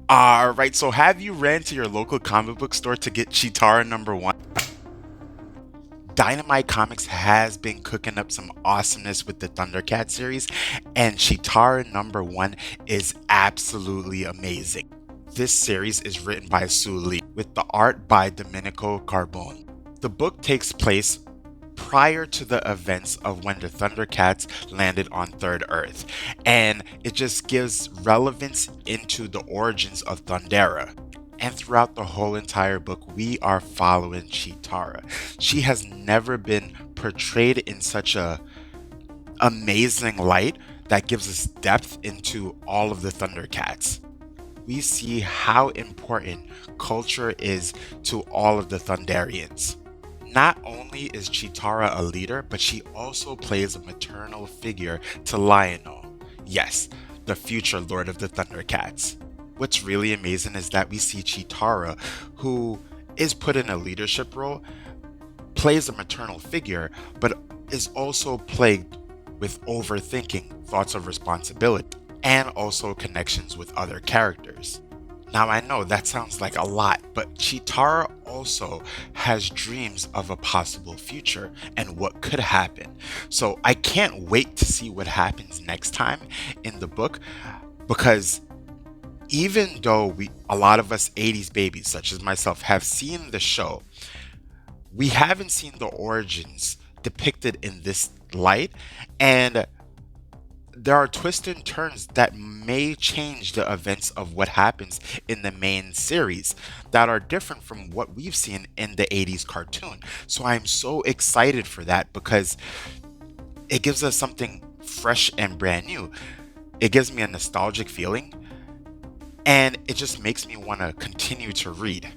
Alright, so have you ran to your local comic book store to get Cheetara #1? Dynamite Comics has been cooking up some awesomeness with the Thundercats series, and Cheetara #1 is absolutely amazing. This series is written by Sue Lee, with the art by Domenico Carbone. The book takes place prior to the events of when the Thundercats landed on Third Earth, and it just gives relevance into the origins of Thundera. And throughout the whole entire book, we are following Cheetara. She has never been portrayed in such a amazing light that gives us depth into all of the Thundercats. We see how important culture is to all of the Thunderians. Not only is Cheetara a leader, but she also plays a maternal figure to Lionel. Yes, the future Lord of the Thundercats. What's really amazing is that we see Cheetara, who is put in a leadership role, plays a maternal figure, but is also plagued with overthinking, thoughts of responsibility, and also connections with other characters. Now, I know that sounds like a lot, but Cheetara also has dreams of a possible future and what could happen. So I can't wait to see what happens next time in the book, because even though a lot of us 80s babies, such as myself, have seen the show, we haven't seen the origins depicted in this light, and there are twists and turns that may change the events of what happens in the main series that are different from what we've seen in the 80s cartoon. So I'm so excited for that because it gives us something fresh and brand new. It gives me a nostalgic feeling, and it just makes me want to continue to read.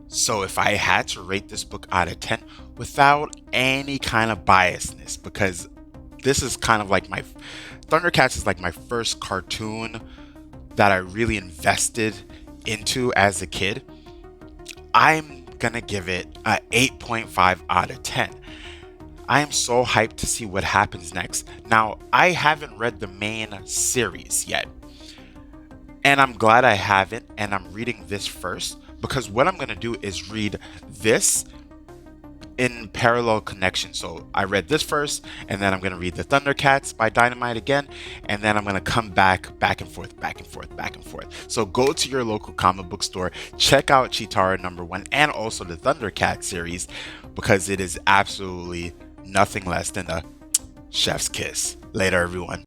So if I had to rate this book out of 10 without any kind of biasness, because this is kind of like my Thundercats is like my first cartoon that I really invested into as a kid, I'm gonna give it a 8.5 out of 10. I am so hyped to see what happens next. Now, I haven't read the main series yet, and I'm glad I haven't, and I'm reading this first because what I'm gonna do is read this in parallel connection. So I read this first, and then I'm going to read the Thundercats by Dynamite again, and then I'm going to come back and forth, back and forth, back and forth. So go to your local comic book store, check out Cheetara #1 and also the Thundercat series, because it is absolutely nothing less than a chef's kiss. Later, everyone.